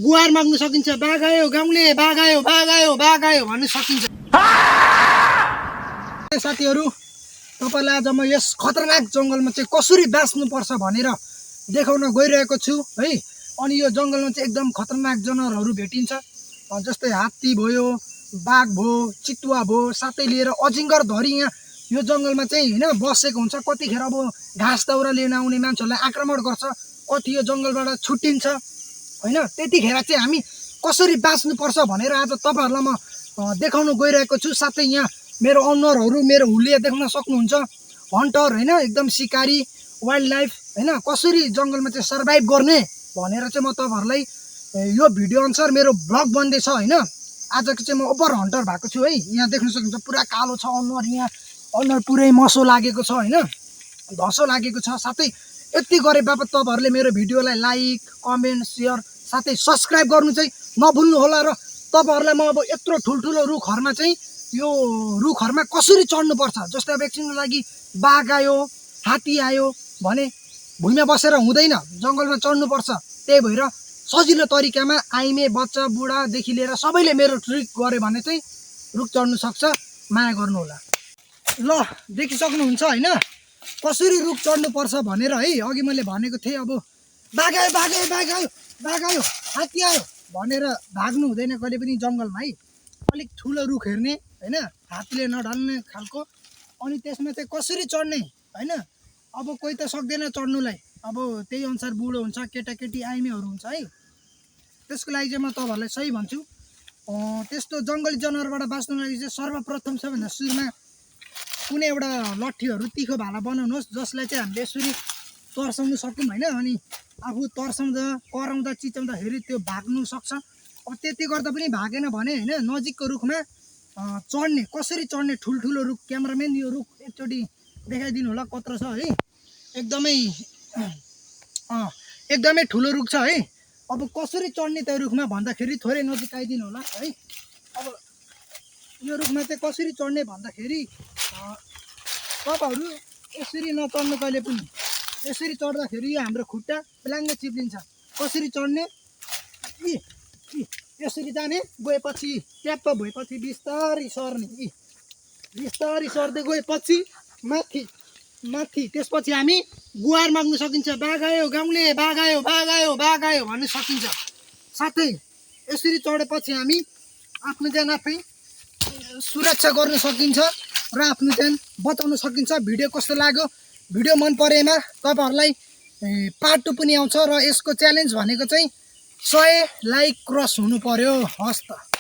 गुहार माग्न सकिन्छ। बाघ आयो गाउँले, बाघ आयो, बाघ आयो, बाघ आयो भन्न सकिन्छ। साथीहरू, तपाईलाई आज म यस खतरनाक जङ्गलमा चाहिँ कसरी बाँच्नुपर्छ भनेर देखाउन गइरहेको छु है। अनि यो जङ्गलमा चाहिँ एकदम खतरनाक जनावरहरू भेटिन्छ, जस्तै हात्ती भयो, बाघ भयो, चितुवा भयो, साथै लिएर अजिङ्गर धरी यहाँ यो जङ्गलमा चाहिँ होइन बसेको हुन्छ। कतिखेर अब घाँस दाउरा लिन आउने मान्छेहरूलाई आक्रमण गर्छ, कति यो जङ्गलबाट छुट्टिन्छ होइन। त्यतिखेर चाहिँ हामी कसरी बाँच्नुपर्छ भनेर आज तपाईँहरूलाई म देखाउन गइरहेको छु। साथै यहाँ मेरो अनुहारहरू, मेरो हुलिया देख्न सक्नुहुन्छ। हन्टर होइन, एकदम सिकारी, वाइल्ड लाइफ होइन, कसरी जङ्गलमा चाहिँ सर्भाइभ गर्ने भनेर चाहिँ म तपाईँहरूलाई यो भिडियो अनुसार मेरो ब्लग बन्दैछ होइन। आजको चाहिँ म ओभर हन्टर भएको छु है। यहाँ देख्न सक्नुहुन्छ पुरा कालो छ अनुहार, यहाँ अनुहार पुरै मसो लागेको छ होइन, धसो लागेको छ। साथै यति गरे बापत तपाईँहरूले मेरो भिडियोलाई लाइक, कमेन्ट, सेयर साथै सब्सक्राइब गर्नु चाहिँ नभुल्नु होला। र तपाईँहरूलाई म अब यत्रो ठुल्ठुलो रुखहरूमा चाहिँ यो रुखहरूमा कसरी चढ्नुपर्छ, जस्तै अब एकछिनको लागि बाघ आयो, हात्ती आयो भने भुइँमा बसेर हुँदैन, जङ्गलमा चढ्नुपर्छ। त्यही भएर सजिलो तरिकामा आइमे बच्चा बुढादेखि लिएर सबैले मेरो ट्रिक गऱ्यो भने चाहिँ रुख चढ्नु सक्छ। माया गर्नुहोला। ल देखिसक्नुहुन्छ होइन कसरी रुख चढ्नुपर्छ भनेर है। अघि मैले भनेको थिएँ अब बाघ आयो, बाघ आयो, बाघ आयो, बाघ आयो, हात्ती आयो भनेर भाग्नु हुँदैन कहिले पनि जङ्गलमा है। अलिक ठुलो रुख हेर्ने होइन, हात्तीले नढल्ने खालको। अनि त्यसमा चाहिँ कसरी चढ्ने होइन। अब कोही त सक्दैन चढ्नुलाई, अब त्यही अनुसार बुढो हुन्छ, केटाकेटी आइमेहरू हुन्छ है। त्यसको लागि चाहिँ म तपाईँहरूलाई सही भन्छु, त्यस्तो जङ्गली जनावरबाट बाँच्नु लागि चाहिँ सर्वप्रथम सबैभन्दा सुरुमा कुनै एउटा लट्ठीहरू तिखो भाला बनाउनुहोस्, जसलाई चाहिँ हामीले यसरी तर्साउनु सकौँ होइन। अनि आफू तर्साउँदा कराउँदा चिचाउँदाखेरि त्यो भाग्नु सक्छ। अब त्यति गर्दा पनि भागेन भने होइन नजिकको रुखमा चढ्ने, कसरी चढ्ने ठुल्ठुलो रुख। क्यामराम्यान यो रुख एकचोटि देखाइदिनु होला कत्रो छ है। एकदमै ठुलो रुख छ है। अब कसरी चढ्ने त्यो रुखमा भन्दाखेरि थोरै नजिक आइदिनु होला है। अब यो रुखमा चाहिँ कसरी चढ्ने भन्दाखेरि तपाईँहरू यसरी नचढ्नु कहिले पनि। यसरी चढ्दाखेरि यो हाम्रो खुट्टा प्लाङ्गे चिप्लिन्छ। कसरी चढ्ने, यसरी जाने, गएपछि ट्याप्प भएपछि बिस्तारै सर्ने, बिस्तारै सर्दै गएपछि माथि माथि। त्यसपछि हामी गुहार माग्न सकिन्छ। बाघ आयो गाउँले, बाघ आयो, बाघ आयो, बाघ आयो भन्न सकिन्छ। साथै यसरी चढेपछि हामी आफ्नो ज्यान आफै सुरक्षा गर्न सकिन्छ र आफ्नो ज्यान बचाउन सकिन्छ। भिडियो कस्तो लाग्यो, भिडियो मन परेमा तपाईँहरूलाई पार्ट 2 पनि आउँछ। र यसको च्यालेन्ज भनेको चाहिँ 100 लाइक क्रस हुनु पर्यो। हस् त।